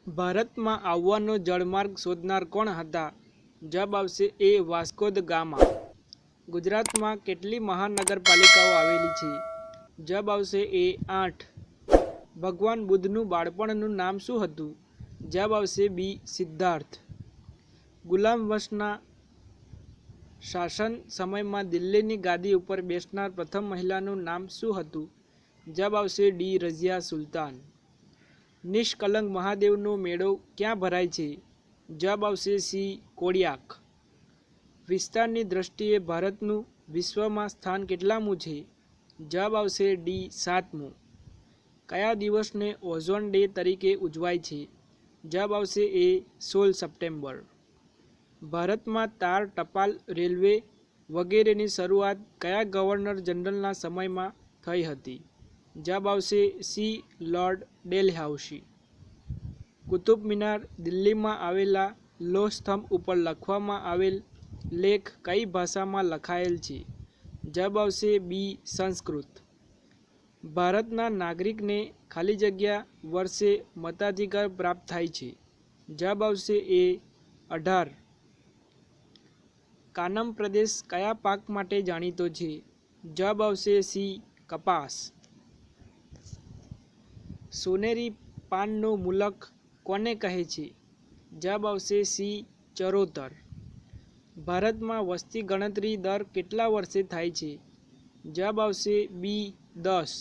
ભારતમાં આવવાનો જળમાર્ગ શોધનાર કોણ હતા? જવાબ આવશે એ વાસ્કો દ ગામા. ગુજરાતમાં કેટલી મહાનગરપાલિકાઓ આવેલી છે? જવાબ આવશે એ 8. ભગવાન બુદ્ધનું બાળપણનું નામ શું હતું? જવાબ આવશે બી સિદ્ધાર્થ. ગુલામ વંશના શાસન સમયમાં દિલ્હીની ગાદી ઉપર બેસનાર પ્રથમ મહિલાનું નામ શું હતું? જવાબ આવશે ડી રઝિયા સુલતાન. નિષ્કલંક મહાદેવનો મેળો ક્યાં ભરાય છે? જવાબ આવશે સી કોડિયાક. વિસ્તારની દ્રષ્ટિએ ભારતનું વિશ્વમાં સ્થાન કેટલામું છે? જવાબ આવશે ડી 7મું. કયા દિવસને ઓઝોન ડે તરીકે ઉજવાય છે? જવાબ આવશે એ 16 સપ્ટેમ્બર. ભારતમાં તાર, ટપાલ, રેલવે વગેરેની શરૂઆત કયા ગવર્નર જનરલના સમયમાં થઈ હતી? જવાબ આવશે સી લોર્ડ ડેલહાઉસી. કુતુબ મિનાર દિલ્હીમાં આવેલા લોહ સ્તંભ ઉપર લખવામાં આવેલ લેખ કઈ ભાષામાં લખાયેલ છે? જવાબ આવશે બી સંસ્કૃત. ભારતના નાગરિકને ખાલી જગ્યા વર્ષે મતાધિકાર પ્રાપ્ત થાય છે? જવાબ આવશે એ 18. કાનમ પ્રદેશ કયા પાક માટે જાણીતો છે? જવાબ આવશે સી કપાસ. સોનેરી પાનનો મુલક કોને કહે છે? જવાબ આવશે સી ચરોતર. ભારતમાં વસ્તી ગણતરી દર કેટલા વર્ષે થાય છે? જવાબ આવશે બી 10.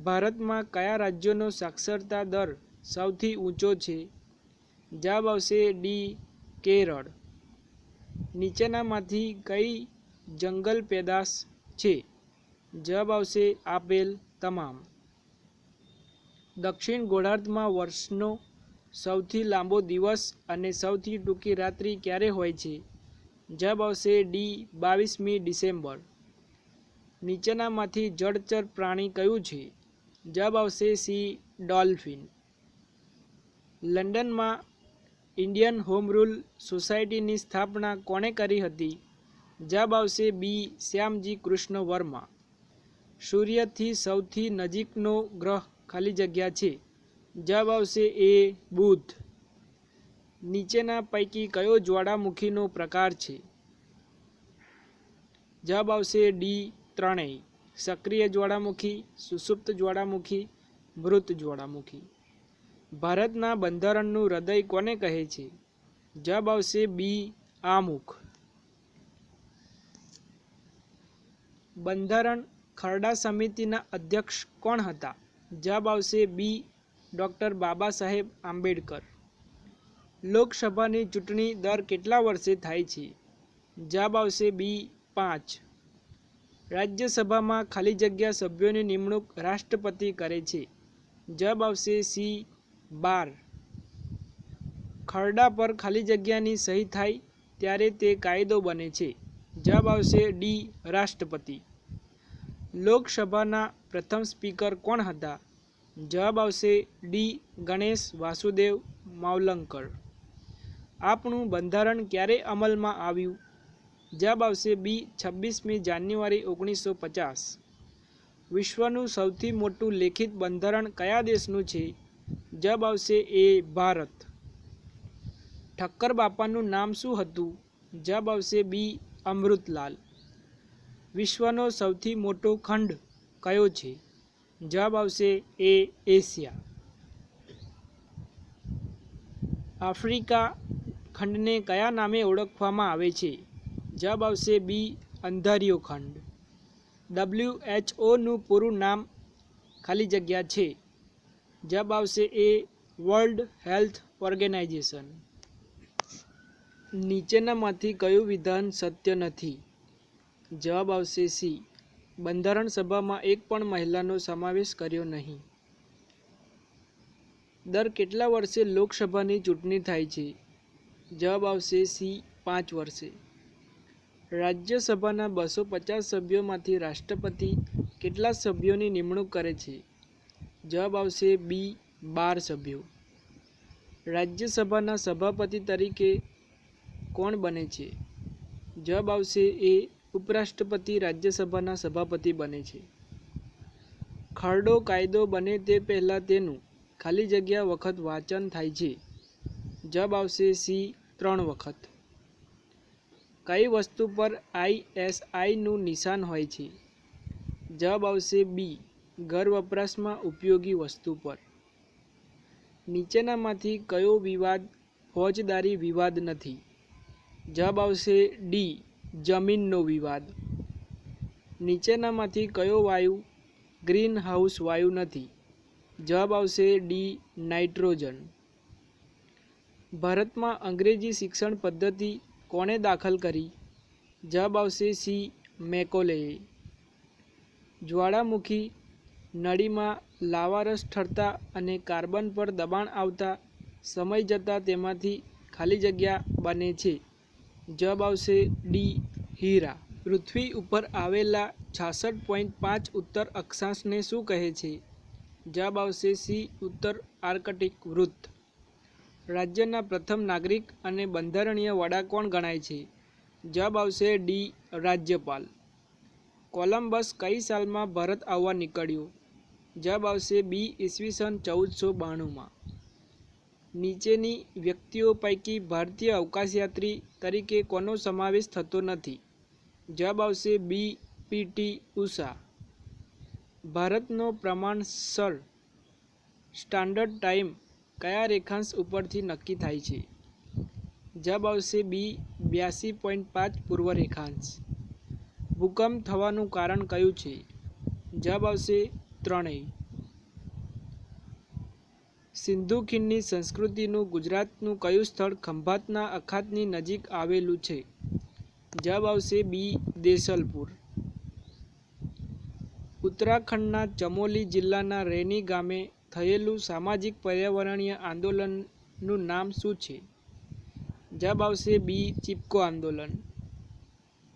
ભારતમાં કયા રાજ્યનો સાક્ષરતા દર સૌથી ઊંચો છે? જવાબ આવશે ડી કેરળ. નીચેનામાંથી કઈ જંગલ પેદાશ છે? જવાબ આવશે આપેલ તમામ. દક્ષિણ ગોળાર્ધમાં વર્ષનો સૌથી લાંબો દિવસ અને સૌથી ટૂંકી રાત્રિ ક્યારે હોય છે? જવાબ આવશે ડી 22મી ડિસેમ્બર. નીચેનામાંથી જળચર પ્રાણી કયું છે? જવાબ આવશે સી ડોલ્ફિન. લંડનમાં ઇન્ડિયન હોમ રૂલ સોસાયટીની સ્થાપના કોણે કરી હતી? જવાબ આવશે બી શ્યામજી કૃષ્ણ વર્મા. સૂર્યથી સૌથી નજીકનો ગ્રહ ખાલી જગ્યા છે? જવાબ આવશે એ બુધ. નીચેના પૈકી કયો જ્વાળામુખીનો પ્રકાર છે? જવાબ આવશે ડી ત્રણેય. સક્રિય જ્વાળામુખી, સુષુપ્ત જ્વાળામુખી, મૃત જ્વાળામુખી. ભારતના બંધારણનું હૃદય કોને કહે છે? જવાબ આવશે બી આમુખ. બંધારણ ખરડા સમિતિના અધ્યક્ષ કોણ હતા? જવાબ આવશે બી ડૉક્ટર બાબા સાહેબ આંબેડકર. લોકસભાની ચૂંટણી દર કેટલા વર્ષે થાય છે? જવાબ આવશે બી 5. રાજ્યસભામાં ખાલી જગ્યા સભ્યોની નિમણૂક રાષ્ટ્રપતિ કરે છે? જવાબ આવશે સી 12. ખરડા પર ખાલી જગ્યાની સહી થાય ત્યારે તે કાયદો બને છે? જવાબ આવશે ડી રાષ્ટ્રપતિ. લોકસભાના પ્રથમ સ્પીકર કોણ હતા? જવાબ આવશે ડી ગણેશ વાસુદેવ માવલંકર. આપણું બંધારણ ક્યારે અમલમાં આવ્યું? જવાબ આવશે બી 26મી જાન્યુઆરી 1950. વિશ્વનું સૌથી મોટું લેખિત બંધારણ કયા દેશનું છે? જવાબ આવશે એ ભારત. ઠક્કર બાપાનું નામ શું હતું? જવાબ આવશે બી અમૃતલાલ. વિશ્વનો સૌથી મોટો ખંડ કયો છે? જવાબ આવશે એ એશિયા. આફ્રિકા ખંડને કયા નામે ઓળખવામાં આવે છે? જવાબ આવશે બી અંધારિયો ખંડ. WHO પૂરું નામ ખાલી જગ્યા છે? જવાબ આવશે એ વર્લ્ડ હેલ્થ ઓર્ગેનાઇઝેશન. નીચેનામાંથી કયું વિધાન સત્ય નથી? જવાબ આવશે સી બંધારણ સભામાં એક પણ મહિલાનો સમાવેશ કર્યો નહીં. દર કેટલા વર્ષે લોકસભાની ચૂંટણી થાય છે? જવાબ આવશે સી 5 વર્ષે. રાજ્યસભાના 250 સભ્યોમાંથી રાષ્ટ્રપતિ કેટલા સભ્યોની નિમણૂક કરે છે? જવાબ આવશે બી 12 સભ્યો. રાજ્યસભાના સભાપતિ તરીકે કોણ બને છે? જવાબ આવશે એ ઉપરાષ્ટ્રપતિ રાજ્યસભાના સભાપતિ બને છે. ખરડો કાયદો બને તે પહેલાં તેનું ખાલી જગ્યા વખત વાંચન થાય છે? જવાબ આવશે સી 3 વખત. કઈ વસ્તુ પર ISIનું નિશાન હોય છે? જવાબ આવશે બી ઘર વપરાશમાં ઉપયોગી વસ્તુ પર. નીચેનામાંથી કયો વિવાદ ફોજદારી વિવાદ નથી? જવાબ આવશે ડી જમીનનો વિવાદ. નીચેનામાંથી કયો વાયુ ગ્રીન હાઉસ વાયુ નથી? જવાબ આવશે ડી નાઇટ્રોજન. ભારતમાં અંગ્રેજી શિક્ષણ પદ્ધતિ કોણે દાખલ કરી? જવાબ આવશે સી મેકોલેએ. જ્વાળામુખી નળીમાં લાવારસ ઠરતા અને કાર્બન પર દબાણ આવતા સમય જતાં તેમાંથી ખાલી જગ્યા બને છે. જવાબ આવશે ડી હીરા. પૃથ્વી ઉપર આવેલા 66.5 ઉત્તર અક્ષાંશને શું કહે છે? જવાબ આવશે સી ઉત્તર આર્કટિક વૃત્ત. રાજ્યના પ્રથમ નાગરિક અને બંધારણીય વડા કોણ ગણાય છે? જવાબ આવશે ડી રાજ્યપાલ. કોલંબસ કઈ સાલમાં ભારત આવવા નીકળ્યો? જવાબ આવશે બી ઈસવીસન 1492માં. નીચેની વ્યક્તિઓ પૈકી ભારતીય અવકાશયાત્રી તરીકે કોનો સમાવેશ થતો નથી? જવાબ આવશે બી PT ઉષા. ભારતનો પ્રમાણસર સ્ટાન્ડર્ડ ટાઈમ કયા રેખાંશ ઉપરથી નક્કી થાય છે? જવાબ આવશે બી 82.5 પૂર્વ રેખાંશ. ભૂકંપ થવાનું કારણ કયું છે? જવાબ આવશે ત્રણેય. સિંધુ ખીણની સંસ્કૃતિનું ગુજરાતનું કયું સ્થળ ખંભાતના અખાતની નજીક આવેલું છે? જવાબ આવશે બી દેશલપુર. ઉત્તરાખંડના ચમોલી જિલ્લાના રૈની ગામે થયેલું સામાજિક પર્યાવરણીય આંદોલનનું નામ શું છે? જવાબ આવશે બી ચિપકો આંદોલન.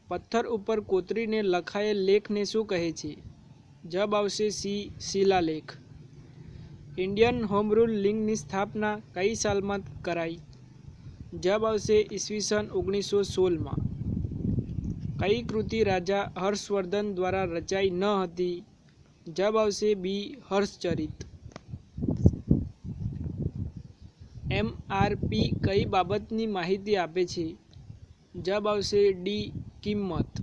પથ્થર ઉપર કોતરીને લખાયેલ લેખને શું કહે છે? જવાબ આવશે સી શિલાલેખ. ઇન્ડિયન હોમ રૂલ લીગની સ્થાપના કઈ સાલમાં કરાઈ? જવાબ આવશે ઈસવીસન 1916માં. કઈ કૃતિ રાજા હર્ષવર્ધન દ્વારા રચાઈ ન હતી? જવાબ આવશે બી હર્ષચરિત. MRP કઈ બાબતની માહિતી આપે છે? જવાબ આવશે ડી કિંમત.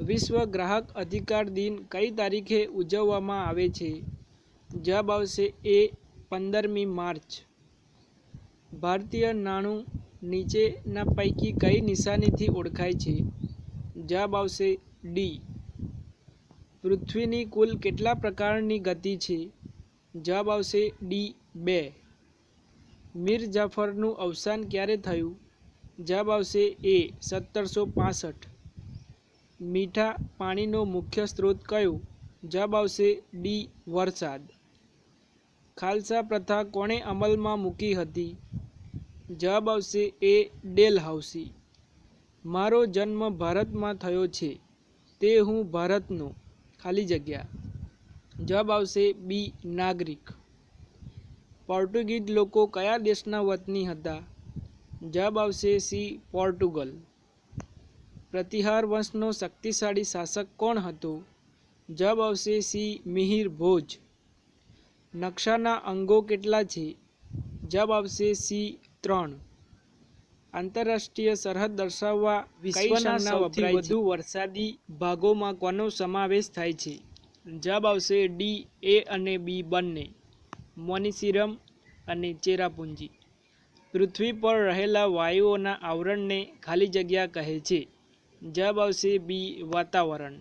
વિશ્વ ગ્રાહક અધિકાર દિન કઈ તારીખે ઉજવવામાં આવે છે? જવાબ આવશે એ 15મી માર્ચ. ભારતીય નાણું નીચેના પૈકી કઈ નિશાનીથી ઓળખાય છે? જવાબ આવશે ડી. પૃથ્વીની કુલ કેટલા પ્રકારની ગતિ છે? જવાબ આવશે ડી 2. મીર જાફરનું અવસાન ક્યારે થયું? જવાબ આવશે એ 1765. મીઠા પાણીનો મુખ્ય સ્ત્રોત કયો? જવાબ આવશે ડી વરસાદ. ખાલસા પ્રથા કોણે અમલમાં મૂકી હતી? જવાબ આવશે એ ડેલહાઉસી. મારો જન્મ ભારતમાં થયો છે, તે હું ભારતનો ખાલી જગ્યા. જવાબ આવશે બી નાગરિક. પોર્ટુગીઝ લોકો કયા દેશના વતની હતા? જવાબ આવશે સી પોર્ટુગલ. પ્રતિહાર વંશનો શક્તિશાળી શાસક કોણ હતો? જવાબ આવશે સી મિહિર ભોજ. નકશાના અંગો કેટલા છે? જવાબ આવશે સી 3. આંતરરાષ્ટ્રીય સરહદ દર્શાવવા વિશ્વના સૌથી વધુ વરસાદી ભાગોમાં કોનો સમાવેશ થાય છે? જવાબ આવશે ડી એ અને બી બંને. મોનીસીરમ અને ચેરાપુંજી. પૃથ્વી પર રહેલા વાયુઓના આવરણને ખાલી જગ્યા કહે છે. જવાબ આવશે બી વાતાવરણ.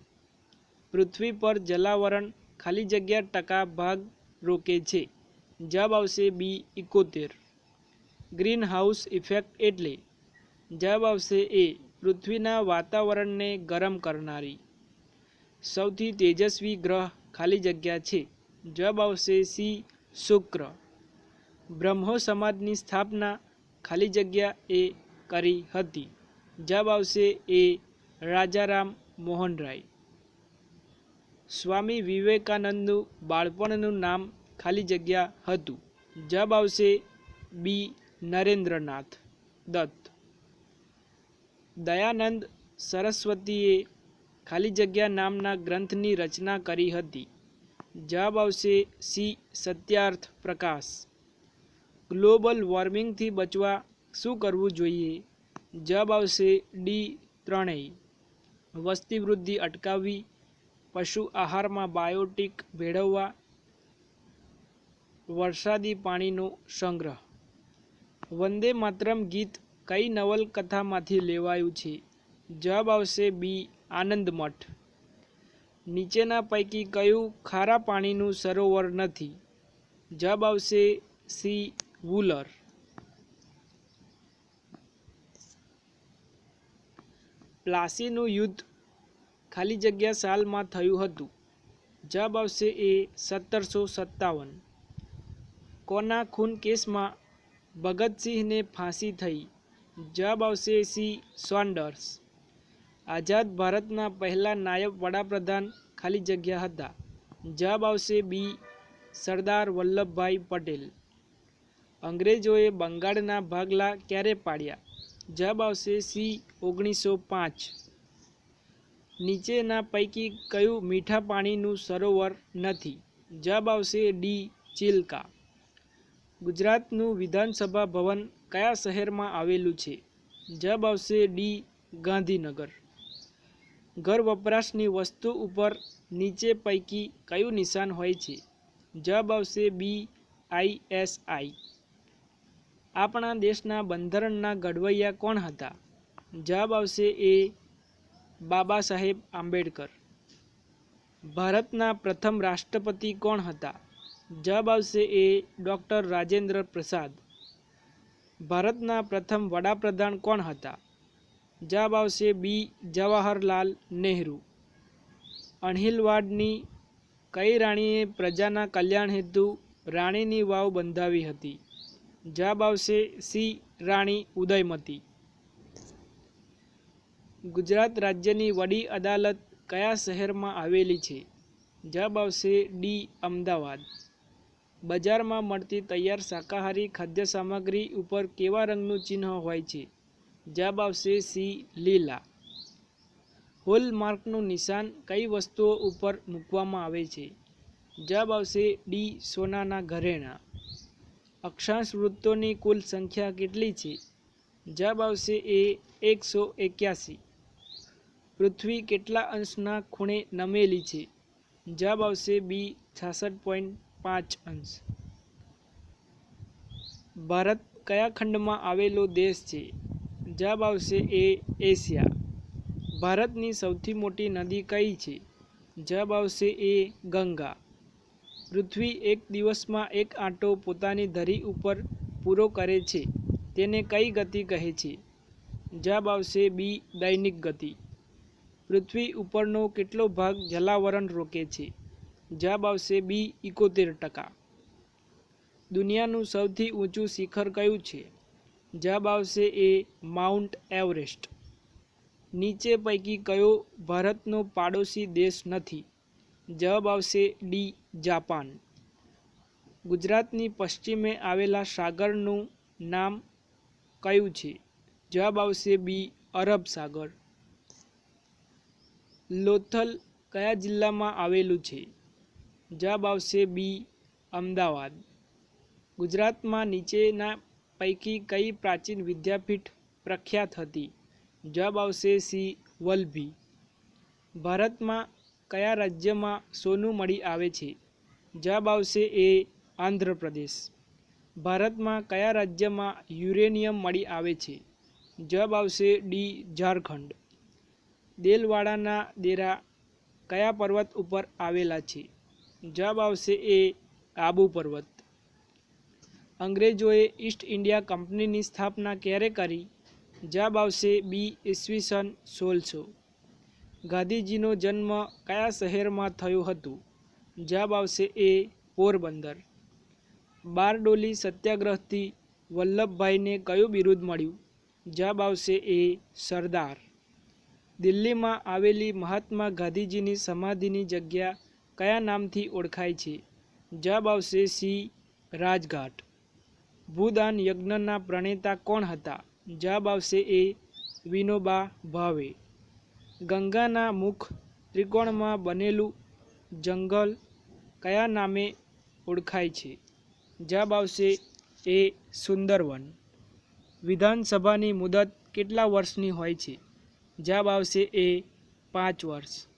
પૃથ્વી પર જલાવરણ ખાલી જગ્યા ટકા ભાગ રોકે છે. જવાબ આવશે બી 71. ગ્રીન હાઉસ ઇફેક્ટ એટલે? જવાબ આવશે એ પૃથ્વીના વાતાવરણને ગરમ કરનારી. સૌથી તેજસ્વી ગ્રહ ખાલી જગ્યા છે. જવાબ આવશે સી શુક્ર. બ્રહ્મો સમાજની સ્થાપના ખાલી જગ્યા એ કરી હતી. જવાબ આવશે એ રાજારામ મોહન રાય. સ્વામી વિવેકાનંદનું બાળપણનું નામ ખાલી જગ્યા હતું. જવાબ આવશે બી નરેન્દ્રનાથ દત્ત. દયાનંદ સરસ્વતીએ ખાલી જગ્યા નામના ગ્રંથની રચના કરી હતી. જવાબ આવશે સી સત્યાર્થ પ્રકાશ. ગ્લોબલ વોર્મિંગથી બચવા શું કરવું જોઈએ? જવાબ આવશે ડી ત્રણેય. વસ્તી વૃદ્ધિ અટકાવવી, પશુ આહારમાં બાયોટિક ભેળવવા, વરસાદી પાણીનો સંગ્રહ. વંદે માતરમ ગીત કઈ નવલકથામાંથી લેવાયું છે? જવાબ આવશે બી આનંદ મઠ. નીચેના પૈકી કયું ખારા પાણીનું સરોવર નથી? જવાબ આવશે સી વુલર. પ્લાસીનું યુદ્ધ ખાલી જગ્યા સાલમાં થયું હતું? જવાબ આવશે એ 1757. કોના ખૂન કેસમાં ભગતસિંહને ફાંસી થઈ? જવાબ આવશે સી સોન્ડર્સ. આઝાદ ભારતના પહેલા નાયબ વડાપ્રધાન ખાલી જગ્યા હતા? જવાબ આવશે બી સરદાર વલ્લભભાઈ પટેલ. અંગ્રેજોએ બંગાળના ભાગલા ક્યારે પાડ્યા? જવાબ આવશે સી 1905. નીચેના પૈકી કયું મીઠા પાણીનું સરોવર નથી? જવાબ આવશે ડી ચિલ્કા. ગુજરાતનું વિધાનસભા ભવન કયા શહેરમાં આવેલું છે? જવાબ આવશે ડી ગાંધીનગર. ઘર વપરાશની વસ્તુ ઉપર નીચે પૈકી કયું નિશાન હોય છે? જવાબ આવશે બી ISI. આપણા દેશના બંધારણના ઘડવૈયા કોણ હતા? જવાબ આવશે એ બાબા સાહેબ આંબેડકર. ભારતના પ્રથમ રાષ્ટ્રપતિ કોણ હતા? જવાબ આવશે એ ડૉક્ટર રાજેન્દ્ર પ્રસાદ. ભારતના પ્રથમ વડાપ્રધાન કોણ હતા? જવાબ આવશે બી જવાહરલાલ નહેરુ. અણહિલવાડની કઈ રાણીએ પ્રજાના કલ્યાણ હેતુ રાણીની વાવ બંધાવી હતી? જવાબ આવશે સી રાણી ઉદયમતી. ગુજરાત રાજ્યની વડી અદાલત કયા શહેરમાં આવેલી છે? જવાબ આવશે ડી અમદાવાદ. બજારમાં મળતી તૈયાર શાકાહારી ખાદ્ય સામગ્રી ઉપર કેવા રંગનું ચિહ્ન હોય છે? જવાબ આવશે સી લીલા. હોલમાર્કનું નિશાન કઈ વસ્તુઓ ઉપર મૂકવામાં આવે છે? જવાબ આવશે ડી સોનાના ઘરેણાં. અક્ષાંશ વૃત્તોની કુલ સંખ્યા કેટલી છે? જવાબ આવશે એ 181. પૃથ્વી કેટલા અંશના ખૂણે નમેલી છે? જવાબ આવશે બી 66.5 અંશ. ભારત કયા ખંડમાં આવેલો દેશ છે? જવાબ આવશે એ એશિયા. ભારતની સૌથી મોટી નદી કઈ છે? જવાબ આવશે એ ગંગા. પૃથ્વી એક દિવસમાં એક આંટો પોતાની ધરી ઉપર પૂરો કરે છે તેને કઈ ગતિ કહે છે? જવાબ આવશે બી દૈનિક ગતિ. પૃથ્વી ઉપરનો કેટલો ભાગ જલાવરણ રોકે છે? જવાબ આવશે બી 71%. દુનિયાનું સૌથી ઊંચું શિખર કયું છે? જવાબ આવશે એ માઉન્ટ એવરેસ્ટ. નીચે પૈકી કયો ભારતનો પાડોશી દેશ નથી? જવાબ આવશે ડી જાપાન. ગુજરાતની પશ્ચિમે આવેલા સાગરનું નામ કયું છે? જવાબ આવશે બી અરબ સાગર. લોથલ કયા જિલ્લામાં આવેલું છે? જવાબ આવશે બી અમદાવાદ. ગુજરાતમાં નીચેના પૈકી કઈ પ્રાચીન વિદ્યાપીઠ પ્રખ્યાત હતી? જવાબ આવશે સી વલભી. ભારતમાં કયા રાજ્યમાં સોનું મળી આવે છે? જવાબ આવશે એ આંધ્રપ્રદેશ. ભારતમાં કયા રાજ્યમાં યુરેનિયમ મળી આવે છે? જવાબ આવશે ડી ઝારખંડ. દેલવાડાના દેરા કયા પર્વત ઉપર આવેલા છે? જવાબ આવશે એ આબુ પર્વત. અંગ્રેજોએ ઈસ્ટ ઇન્ડિયા કંપનીની સ્થાપના ક્યારે કરી? જવાબ આવશે બી ઈસવીસન 1600. ગાંધીજીનો જન્મ કયા શહેરમાં થયો હતો? જવાબ આવશે એ પોરબંદર. બારડોલી સત્યાગ્રહથી વલ્લભભાઈને કયું બિરુદ મળ્યું? જવાબ આવશે એ સરદાર. દિલ્હીમાં આવેલી મહાત્મા ગાંધીજીની સમાધિની જગ્યા કયા નામથી ઓળખાય છે? જવાબ આવશે સી રાજઘાટ. ભૂદાન યજ્ઞના પ્રણેતા કોણ હતા? જવાબ આવશે એ વિનોબા ભાવે. ગંગાના મુખ ત્રિકોણમાં બનેલું જંગલ કયા નામે ઓળખાય છે? જવાબ આવશે એ સુંદરવન. વિધાનસભાની મુદત કેટલા વર્ષની હોય છે? જવાબ આવશે એ 5 વર્ષ.